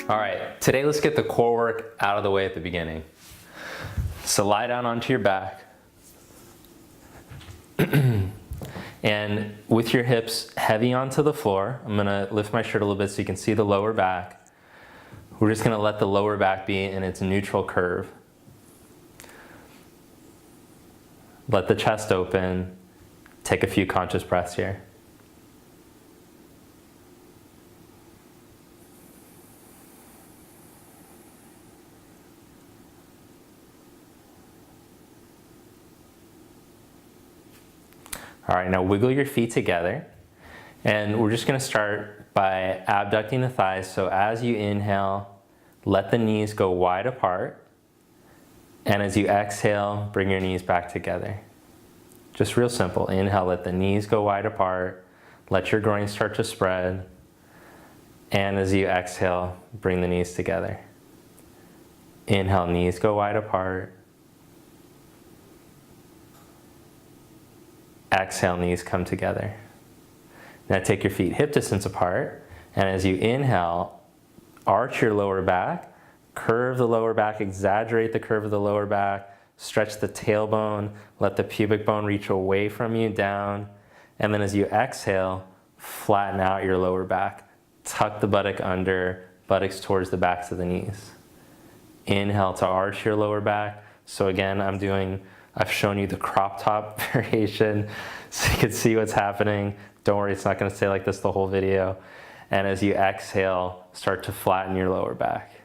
All right, today let's get the core work out of the way at the beginning. So lie down onto your back. And with your hips heavy onto the floor, I'm gonna lift my shirt a little bit so you can see the lower back. We're just gonna let the lower back be in its neutral curve. Let the chest open. Take a few conscious breaths here. All right, now wiggle your feet together. And we're just gonna start by abducting the thighs. So as you inhale, let the knees go wide apart. And as you exhale, bring your knees back together. Just real simple. Inhale, let the knees go wide apart. Let your groin start to spread. And as you exhale, bring the knees together. Inhale, knees go wide apart. Exhale, knees come together. Now take your feet hip distance apart, and as you inhale, arch your lower back, curve the lower back, exaggerate the curve of the lower back, stretch the tailbone, let the pubic bone reach away from you, down, and then as you exhale, flatten out your lower back. Tuck the buttock under, buttocks towards the backs of the knees. Inhale to arch your lower back. So again, I've shown you the crop top variation so you can see what's happening. Don't worry, it's not gonna stay like this the whole video. And as you exhale, start to flatten your lower back.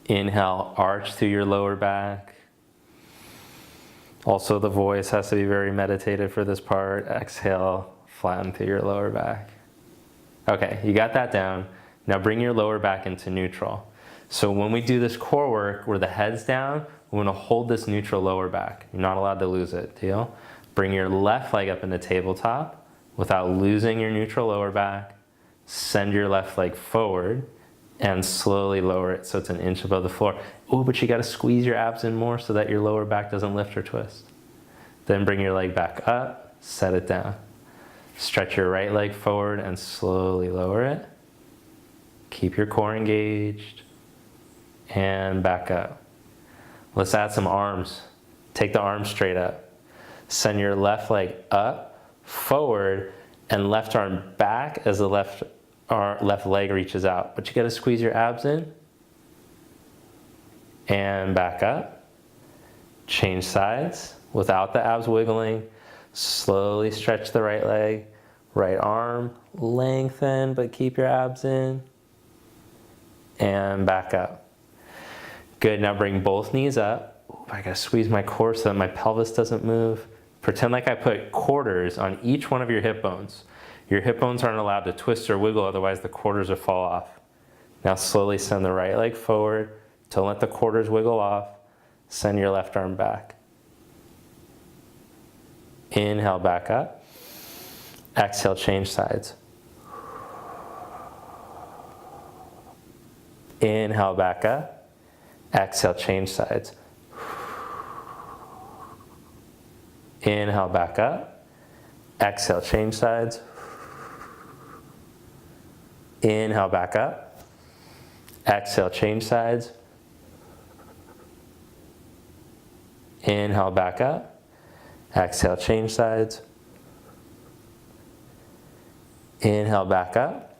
Inhale, arch through your lower back. Also, the voice has to be very meditative for this part. Exhale, flatten through your lower back. Okay, you got that down. Now bring your lower back into neutral. So when we do this core work where the head's down, we're gonna hold this neutral lower back. You're not allowed to lose it, deal? Bring your left leg up into tabletop without losing your neutral lower back. Send your left leg forward and slowly lower it so it's an inch above the floor. Oh, but you gotta squeeze your abs in more so that your lower back doesn't lift or twist. Then bring your leg back up, set it down. Stretch your right leg forward and slowly lower it. Keep your core engaged and back up. Let's add some arms. Take the arms straight up. Send your left leg up, forward, and left arm back as the left leg reaches out. But you gotta squeeze your abs in. And back up. Change sides without the abs wiggling. Slowly stretch the right leg. Right arm, lengthen, but keep your abs in. And back up. Good, now bring both knees up. Ooh, I gotta squeeze my core so that my pelvis doesn't move. Pretend like I put quarters on each one of your hip bones. Your hip bones aren't allowed to twist or wiggle, otherwise the quarters will fall off. Now slowly send the right leg forward. Don't let the quarters wiggle off. Send your left arm back. Inhale, back up. Exhale, change sides. Inhale, back up. Exhale, change sides. Inhale, back up. Exhale, change sides. Inhale, back up. Exhale, change sides. Inhale, back up. Exhale, change sides. Inhale, back up.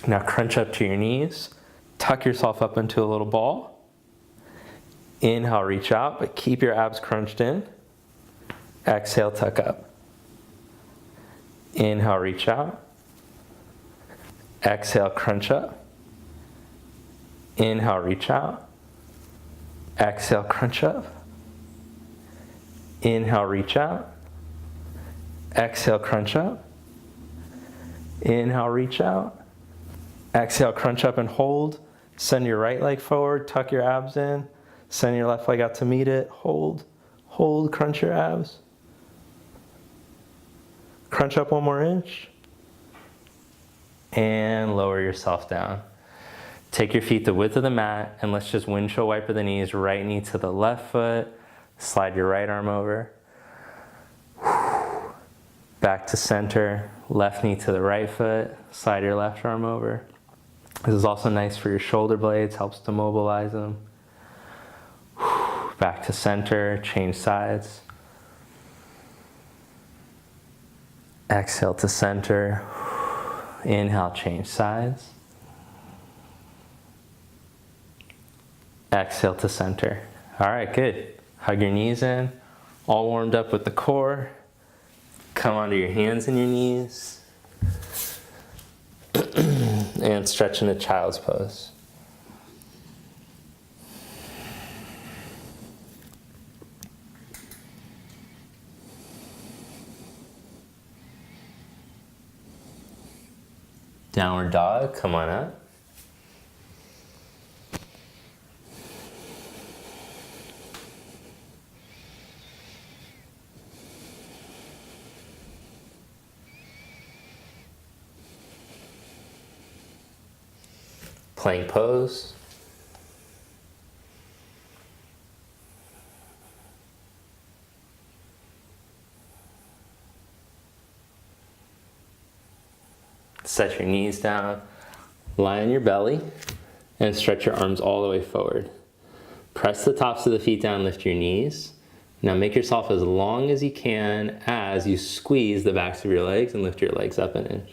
Now crunch up to your knees. Tuck yourself up into a little ball. Inhale, reach out, but keep your abs crunched in. Exhale, tuck up. Inhale, reach out. Exhale, crunch up. Inhale, reach out. Exhale, crunch up. Inhale, reach out. Exhale, crunch up. Inhale, reach out. Exhale, crunch up and hold. Send your right leg forward, tuck your abs in. Send your left leg out to meet it. Hold, hold, crunch your abs. Crunch up one more inch. And lower yourself down. Take your feet the width of the mat and let's just windshield wiper the knees. Right knee to the left foot. Slide your right arm over. Back to center. Left knee to the right foot. Slide your left arm over. This is also nice for your shoulder blades, helps to mobilize them. Back to center, change sides. Exhale to center. Inhale, change sides. Exhale to center. All right, good. Hug your knees in, all warmed up with the core. Come onto your hands and your knees. And stretch into child's pose. Downward dog, come on up. Plank pose. Set your knees down, lie on your belly, and stretch your arms all the way forward. Press the tops of the feet down, lift your knees. Now make yourself as long as you can as you squeeze the backs of your legs and lift your legs up an inch.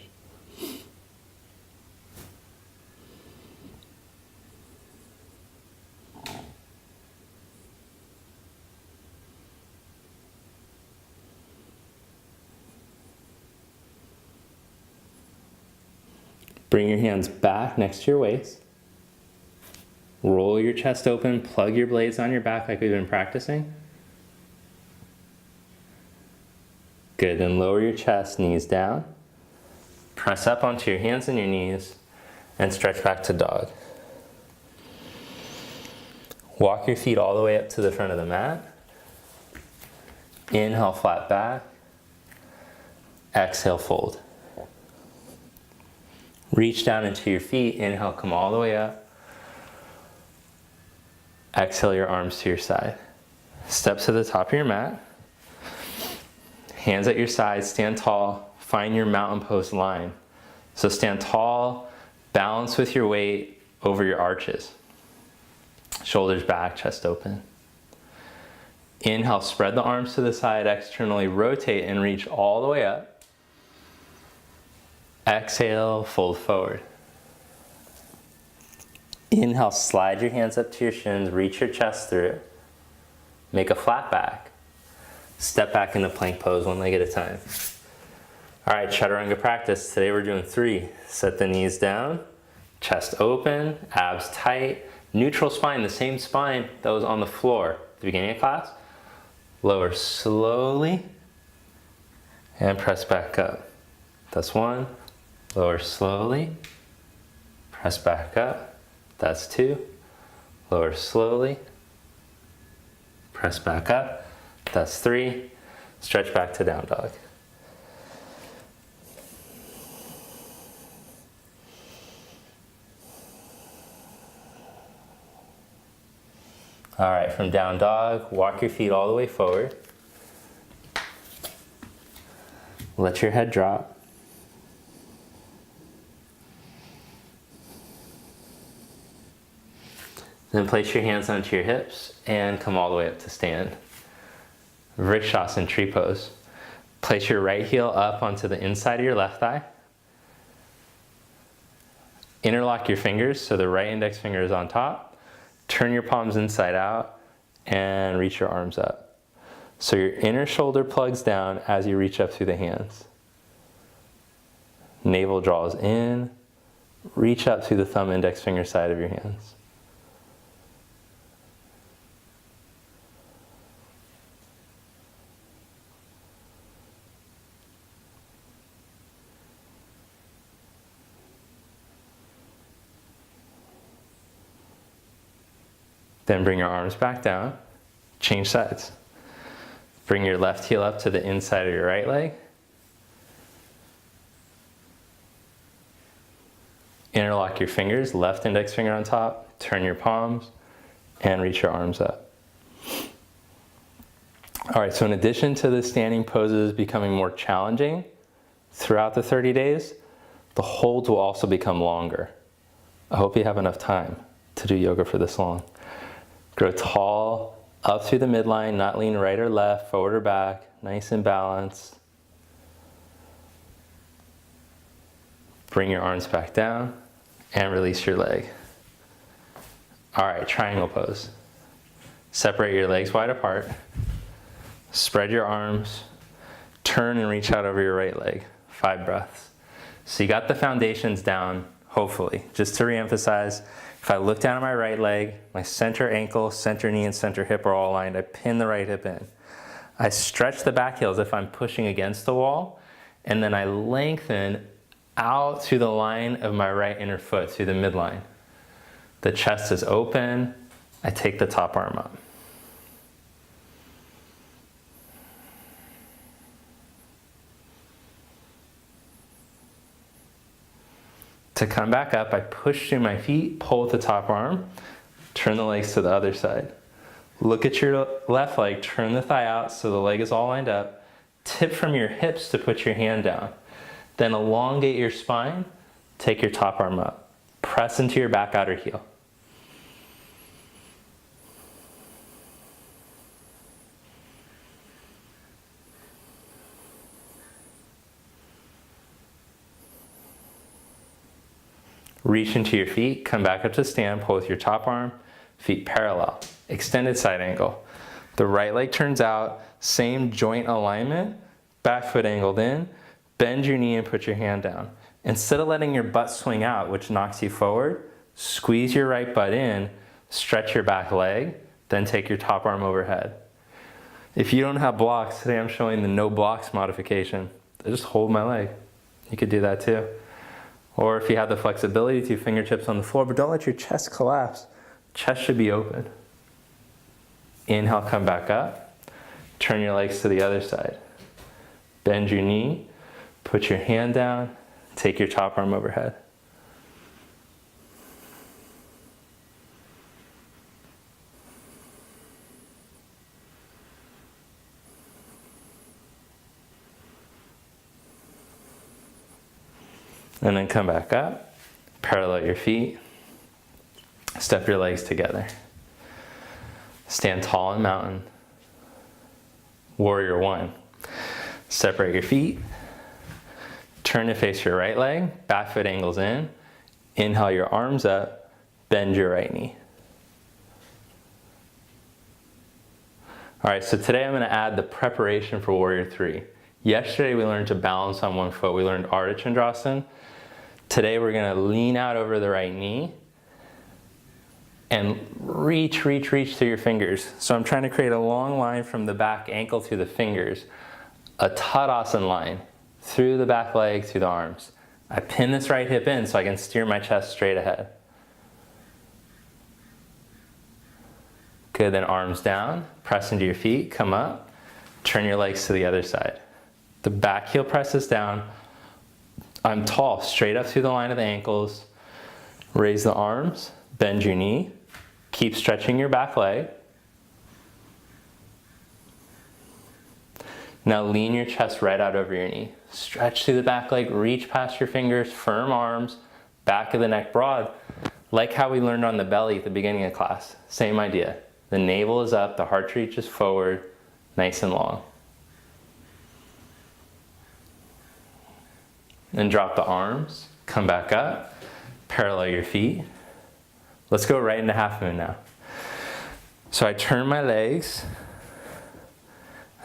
Bring your hands back next to your waist. Roll your chest open, plug your blades on your back like we've been practicing. Good, then lower your chest, knees down. Press up onto your hands and your knees and stretch back to dog. Walk your feet all the way up to the front of the mat. Inhale, flat back. Exhale, fold. Reach down into your feet. Inhale, come all the way up. Exhale your arms to your side. Step to the top of your mat. Hands at your sides, stand tall. Find your mountain pose line. So stand tall, balance with your weight over your arches. Shoulders back, chest open. Inhale, spread the arms to the side, externally rotate and reach all the way up. Exhale, fold forward. Inhale, slide your hands up to your shins, reach your chest through. Make a flat back. Step back into plank pose, one leg at a time. All right, chaturanga practice. Today we're doing 3. Set the knees down, chest open, abs tight, neutral spine, the same spine that was on the floor at the beginning of class. Lower slowly and press back up. That's 1. Lower slowly, press back up. That's 2. Lower slowly, press back up. That's 3. Stretch back to down dog. All right, from down dog, walk your feet all the way forward. Let your head drop. Then place your hands onto your hips and come all the way up to stand. Vrikshasana tree pose. Place your right heel up onto the inside of your left thigh. Interlock your fingers so the right index finger is on top. Turn your palms inside out and reach your arms up. So your inner shoulder plugs down as you reach up through the hands. Navel draws in. Reach up through the thumb index finger side of your hands. Then bring your arms back down, change sides. Bring your left heel up to the inside of your right leg. Interlock your fingers, left index finger on top, turn your palms, and reach your arms up. All right, so in addition to the standing poses becoming more challenging throughout the 30 days, the holds will also become longer. I hope you have enough time to do yoga for this long. Grow tall, up through the midline, not lean right or left, forward or back, nice and balanced. Bring your arms back down and release your leg. All right, triangle pose. Separate your legs wide apart. Spread your arms. Turn and reach out over your right leg. 5 breaths. So you got the foundations down, hopefully. Just to reemphasize, if I look down at my right leg, my center ankle, center knee, and center hip are all aligned. I pin the right hip in. I stretch the back heel as if I'm pushing against the wall, and then I lengthen out through the line of my right inner foot, through the midline. The chest is open. I take the top arm up. To come back up, I push through my feet, pull with the top arm, turn the legs to the other side. Look at your left leg, turn the thigh out so the leg is all lined up. Tip from your hips to put your hand down. Then elongate your spine, take your top arm up. Press into your back outer heel. Reach into your feet, come back up to stand, pull with your top arm, feet parallel. Extended side angle. The right leg turns out, same joint alignment, back foot angled in, bend your knee and put your hand down. Instead of letting your butt swing out, which knocks you forward, squeeze your right butt in, stretch your back leg, then take your top arm overhead. If you don't have blocks, today I'm showing the no blocks modification. I just hold my leg. You could do that too. Or if you have the flexibility to, fingertips on the floor, but don't let your chest collapse. Chest should be open. Inhale, come back up. Turn your legs to the other side. Bend your knee, put your hand down, take your top arm overhead. And then come back up, parallel your feet, step your legs together. Stand tall in mountain. Warrior 1. Separate your feet, turn to face your right leg, back foot angles in, inhale your arms up, bend your right knee. All right, so today I'm going to add the preparation for Warrior 3. Yesterday we learned to balance on one foot. We learned Ardha Chandrasana. Today we're going to lean out over the right knee and reach through your fingers. So I'm trying to create a long line from the back ankle to the fingers, a Tadasana line through the back leg, through the arms. I pin this right hip in so I can steer my chest straight ahead. Good, then arms down, press into your feet, come up, turn your legs to the other side. The back heel presses down. I'm tall, straight up through the line of the ankles. Raise the arms, bend your knee. Keep stretching your back leg. Now lean your chest right out over your knee. Stretch through the back leg, reach past your fingers, firm arms, back of the neck broad. Like how we learned on the belly at the beginning of class. Same idea. The navel is up, the heart reaches forward, nice and long. And drop the arms, come back up, parallel your feet. Let's go right into half moon now. So I turn my legs,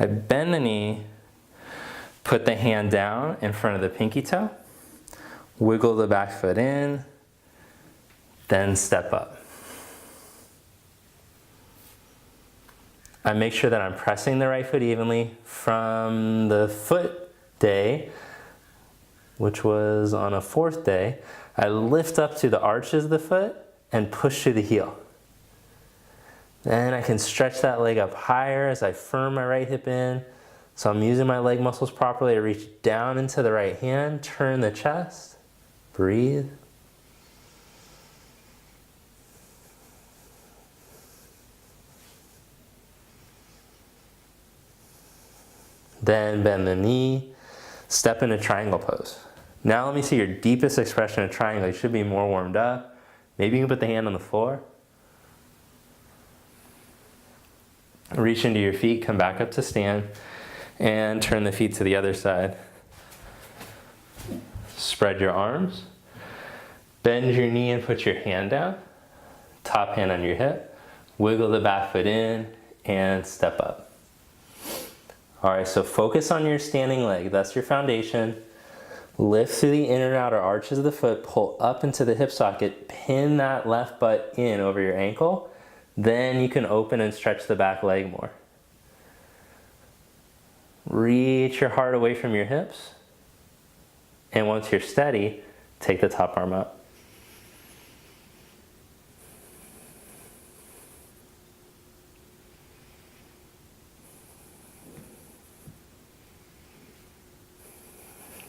I bend the knee, put the hand down in front of the pinky toe, wiggle the back foot in, then step up. I make sure that I'm pressing the right foot evenly from the foot day, which was on a 4th day. I lift up to the arches of the foot and push through the heel. Then I can stretch that leg up higher as I firm my right hip in. So I'm using my leg muscles properly. I reach down into the right hand, turn the chest, breathe. Then bend the knee, step into triangle pose. Now let me see your deepest expression of triangle. You should be more warmed up. Maybe you can put the hand on the floor. Reach into your feet, come back up to stand, and turn the feet to the other side. Spread your arms. Bend your knee and put your hand down. Top hand on your hip. Wiggle the back foot in and step up. All right, so focus on your standing leg. That's your foundation. Lift through the inner and outer arches of the foot. Pull up into the hip socket. Pin that left butt in over your ankle. Then you can open and stretch the back leg more. Reach your heart away from your hips. And once you're steady, take the top arm up.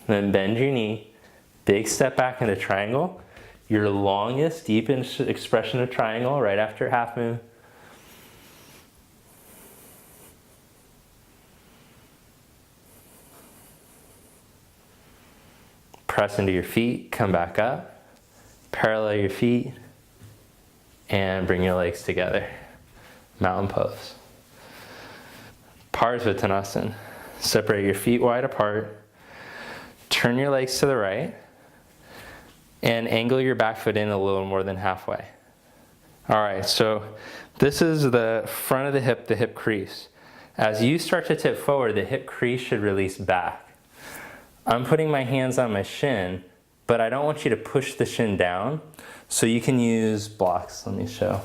Then bend your knee, big step back into triangle. Your longest, deepest expression of triangle right after half moon. Press into your feet, come back up, parallel your feet, and bring your legs together. Mountain pose. Parsvottanasana. Separate your feet wide apart. Turn your legs to the right and angle your back foot in a little more than halfway. All right, so this is the front of the hip crease. As you start to tip forward, the hip crease should release back. I'm putting my hands on my shin, but I don't want you to push the shin down, so you can use blocks. Let me show.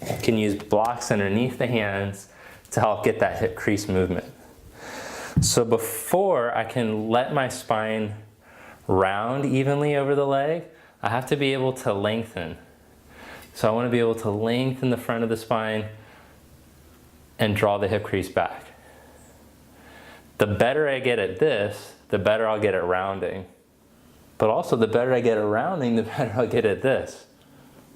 You can use blocks underneath the hands to help get that hip crease movement. So before I can let my spine round evenly over the leg, I have to be able to lengthen. So I want to be able to lengthen the front of the spine and draw the hip crease back. The better I get at this, the better I'll get at rounding. But also the better I get at rounding, the better I'll get at this.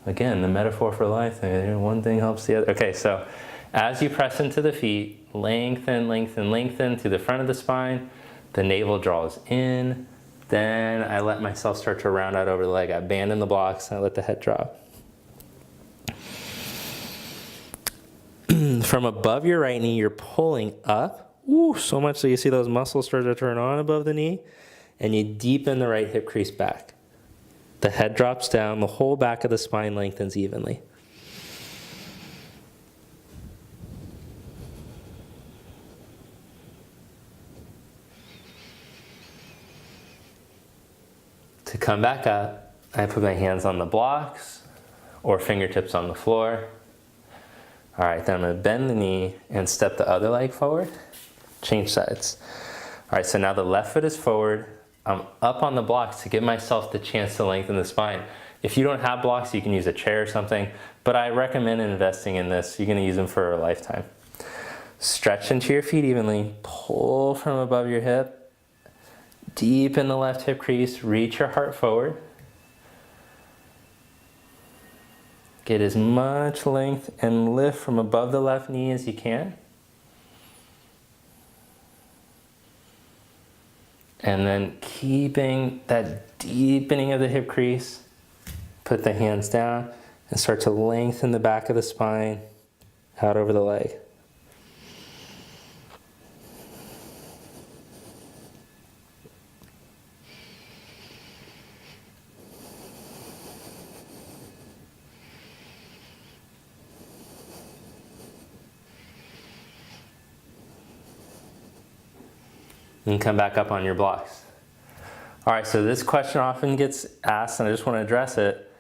Again, the metaphor for life, one thing helps the other. Okay, so as you press into the feet, lengthen, lengthen, lengthen to the front of the spine. The navel draws in. Then I let myself start to round out over the leg. I abandon the blocks and I let the head drop. From above your right knee, you're pulling up. Ooh, so much so you see those muscles start to turn on above the knee. And you deepen the right hip crease back. The head drops down. The whole back of the spine lengthens evenly. To come back up, I put my hands on the blocks or fingertips on the floor. All right, then I'm gonna bend the knee and step the other leg forward. Change sides. All right, so now the left foot is forward. I'm up on the blocks to give myself the chance to lengthen the spine. If you don't have blocks, you can use a chair or something, but I recommend investing in this. You're gonna use them for a lifetime. Stretch into your feet evenly, pull from above your hip, deepen the left hip crease, reach your heart forward. Get as much length and lift from above the left knee as you can. And then keeping that deepening of the hip crease, put the hands down and start to lengthen the back of the spine out over the leg. And come back up on your blocks. All right, so this question often gets asked and I just want to address it.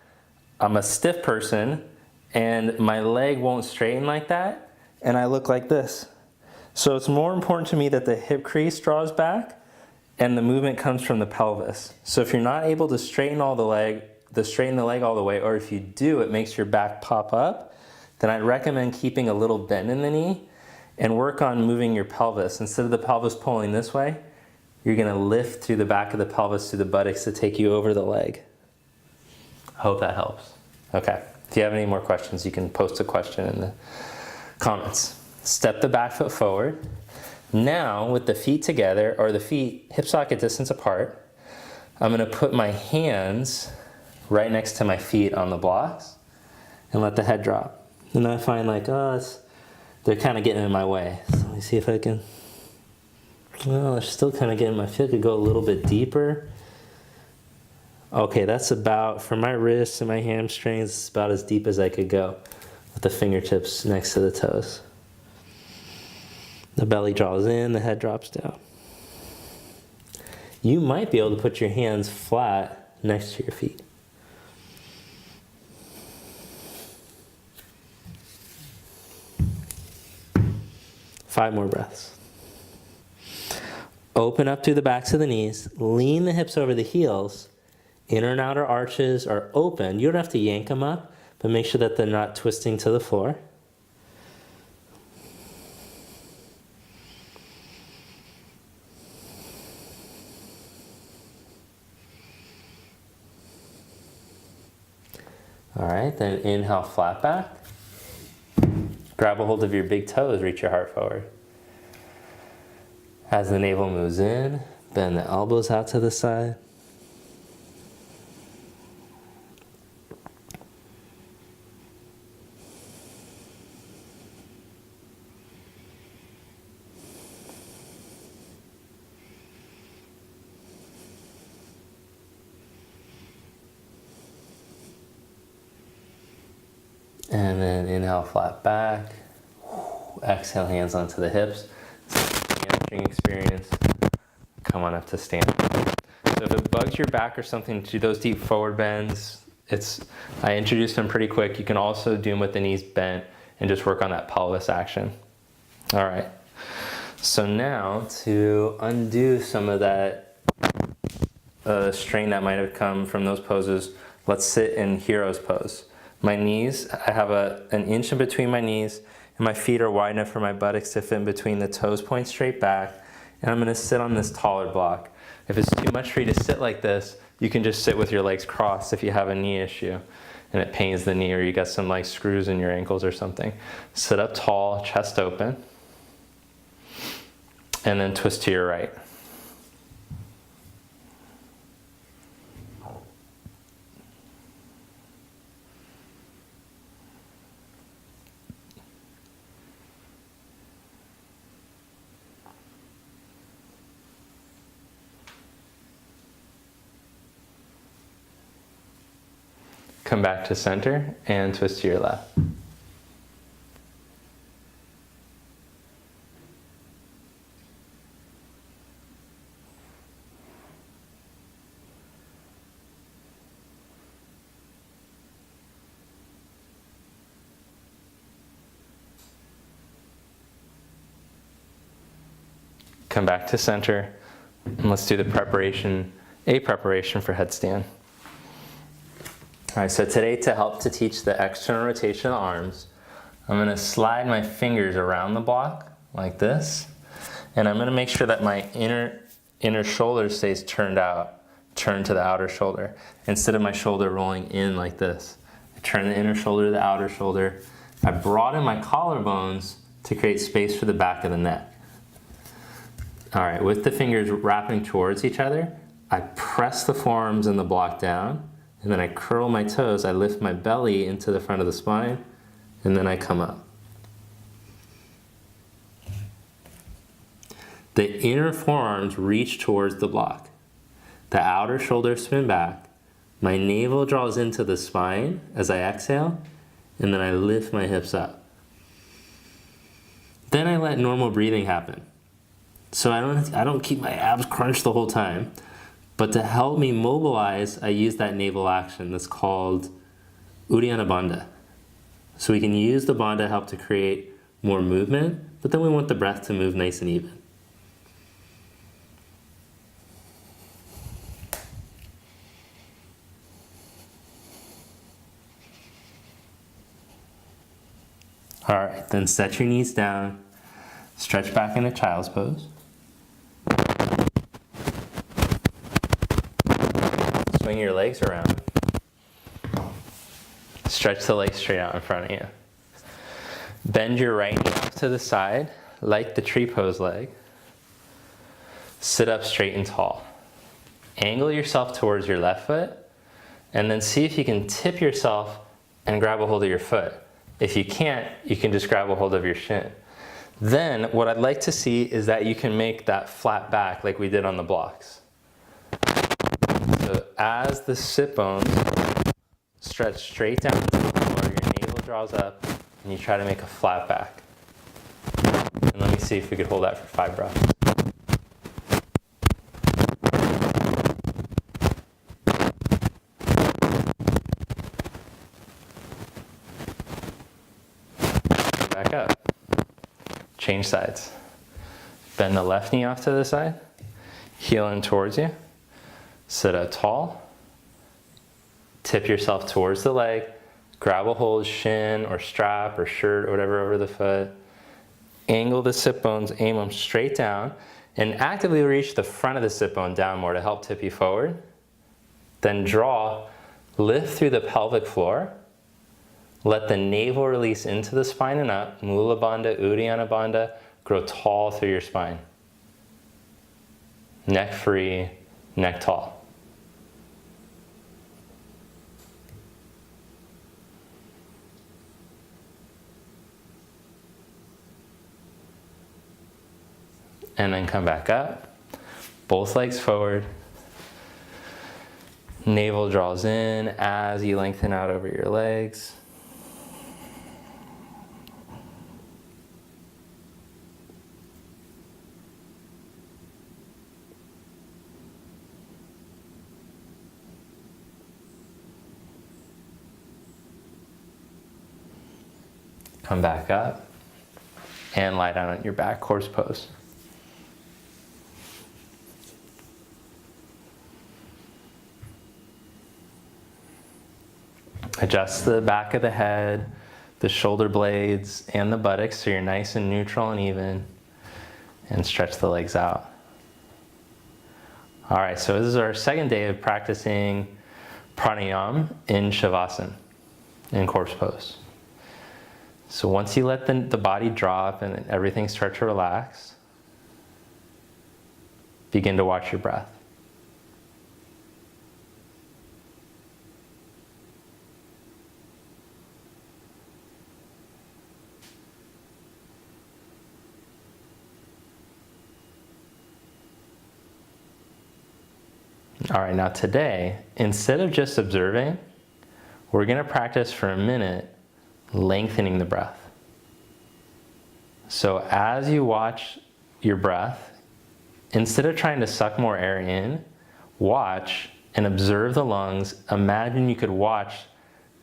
I'm a stiff person and my leg won't straighten like that and I look like this. So it's more important to me that the hip crease draws back and the movement comes from the pelvis. So if you're not able to straighten the leg all the way, or if you do, it makes your back pop up, then I'd recommend keeping a little bend in the knee and work on moving your pelvis. Instead of the pelvis pulling this way, you're gonna lift through the back of the pelvis to the buttocks to take you over the leg. Hope that helps. Okay, if you have any more questions, you can post a question in the comments. Step the back foot forward. Now, with the feet together, or the feet hip socket distance apart, I'm gonna put my hands right next to my feet on the blocks and let the head drop. And I find like, they're kind of getting in my way. So let me see if I can, well, they're still kind of getting my feet. I could go a little bit deeper. Okay, that's about, for my wrists and my hamstrings, it's about as deep as I could go with the fingertips next to the toes. The belly draws in, the head drops down. You might be able to put your hands flat next to your feet. Five more breaths. Open up through the backs of the knees, lean the hips over the heels. Inner and outer arches are open. You don't have to yank them up, but make sure that they're not twisting to the floor. All right, then inhale, flat back. Grab a hold of your big toes, reach your heart forward. As the navel moves in, bend the elbows out to the side. And then inhale, flat back. Exhale, hands onto the hips. Hamstring experience. Come on up to stand. So if it bugs your back or something, do those deep forward bends. I introduced them pretty quick. You can also do them with the knees bent and just work on that pelvis action. All right. So now to undo some of that strain that might have come from those poses, let's sit in hero's pose. My knees, I have an inch in between my knees, and my feet are wide enough for my buttocks to fit in between the toes, point straight back, and I'm gonna sit on this taller block. If it's too much for you to sit like this, you can just sit with your legs crossed if you have a knee issue and it pains the knee or you got some like screws in your ankles or something. Sit up tall, chest open, and then twist to your right. Come back to center and twist to your left. Come back to center and let's do the preparation for headstand. All right, so today to help to teach the external rotation of the arms, I'm gonna slide my fingers around the block like this, and I'm gonna make sure that my inner shoulder stays turned to the outer shoulder, instead of my shoulder rolling in like this. I turn the inner shoulder to the outer shoulder. I broaden my collarbones to create space for the back of the neck. All right, with the fingers wrapping towards each other, I press the forearms and the block down, and then I curl my toes, I lift my belly into the front of the spine, and then I come up. The inner forearms reach towards the block. The outer shoulders spin back. My navel draws into the spine as I exhale, and then I lift my hips up. Then I let normal breathing happen. So I don't keep my abs crunched the whole time. But to help me mobilize, I use that navel action that's called Uddiyana Bandha. So we can use the bandha to help to create more movement, but then we want the breath to move nice and even. All right, then set your knees down, stretch back into child's pose. Swing your legs around. Stretch the legs straight out in front of you. Bend your right knee off to the side, like the tree pose leg. Sit up straight and tall. Angle yourself towards your left foot, And then see if you can tip yourself and grab a hold of your foot. If you can't, you can just grab a hold of your shin. Then what I'd like to see is that you can make that flat back like we did on the blocks. So as the sit bones stretch straight down to the floor, your navel draws up, and you try to make a flat back. And let me see if we could hold that for 5 breaths. Back up. Change sides. Bend the left knee off to the side, heel in towards you, sit up tall, tip yourself towards the leg, grab a hold, shin or strap or shirt or whatever over the foot, angle the sit bones, aim them straight down, and actively reach the front of the sit bone down more to help tip you forward. Then draw, lift through the pelvic floor, let the navel release into the spine and up, Mula Bandha, Uddiyana Bandha, grow tall through your spine. Neck free, neck tall. And then come back up, both legs forward. Navel draws in as you lengthen out over your legs. Come back up and lie down on your back, horse pose. Adjust the back of the head, the shoulder blades, and the buttocks so you're nice and neutral and even, and stretch the legs out. All right, so this is our second day of practicing pranayama in Shavasana, in corpse pose. So once you let the body drop and everything start to relax, begin to watch your breath. All right, now today, instead of just observing, we're going to practice for a minute lengthening the breath. So as you watch your breath, instead of trying to suck more air in, watch and observe the lungs. Imagine you could watch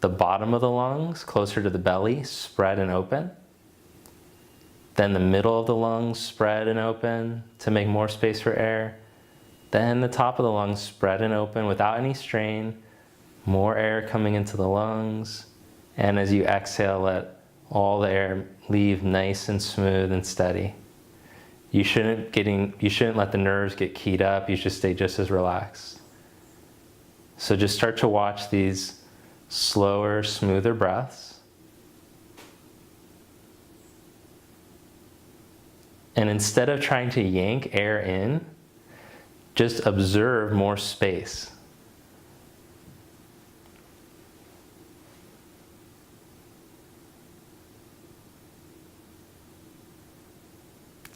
the bottom of the lungs, closer to the belly, spread and open. Then the middle of the lungs spread and open to make more space for air. Then the top of the lungs spread and open without any strain, more air coming into the lungs. And as you exhale, let all the air leave nice and smooth and steady. You shouldn't let the nerves get keyed up. You should stay just as relaxed. So just start to watch these slower, smoother breaths. And instead of trying to yank air in, just observe more space.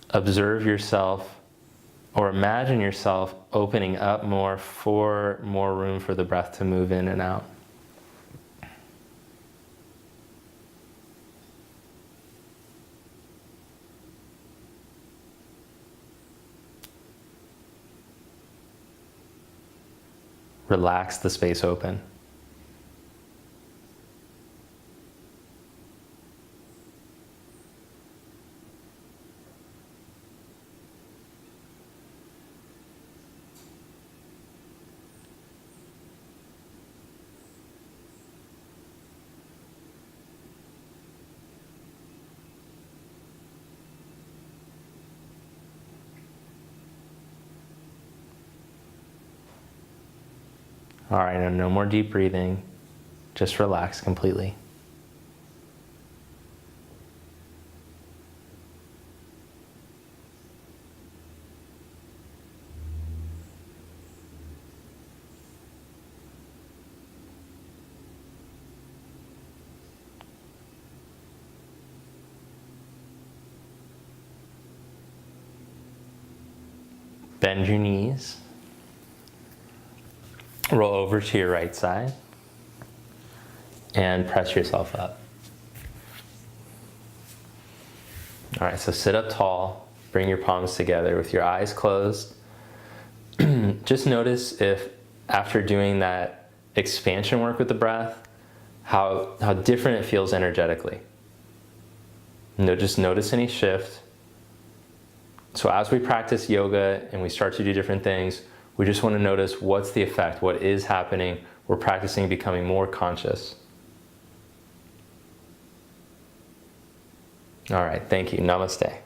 Observe yourself or imagine yourself opening up more for more room for the breath to move in and out. Relax the space open. All right, and no more deep breathing. Just relax completely. Bend your knees. Roll over to your right side. And press yourself up. All right, so sit up tall. Bring your palms together with your eyes closed. Just notice if after doing that expansion work with the breath, how different it feels energetically. Just notice any shift. So as we practice yoga and we start to do different things, we just want to notice what's the effect, what is happening. We're practicing becoming more conscious. All right, thank you. Namaste.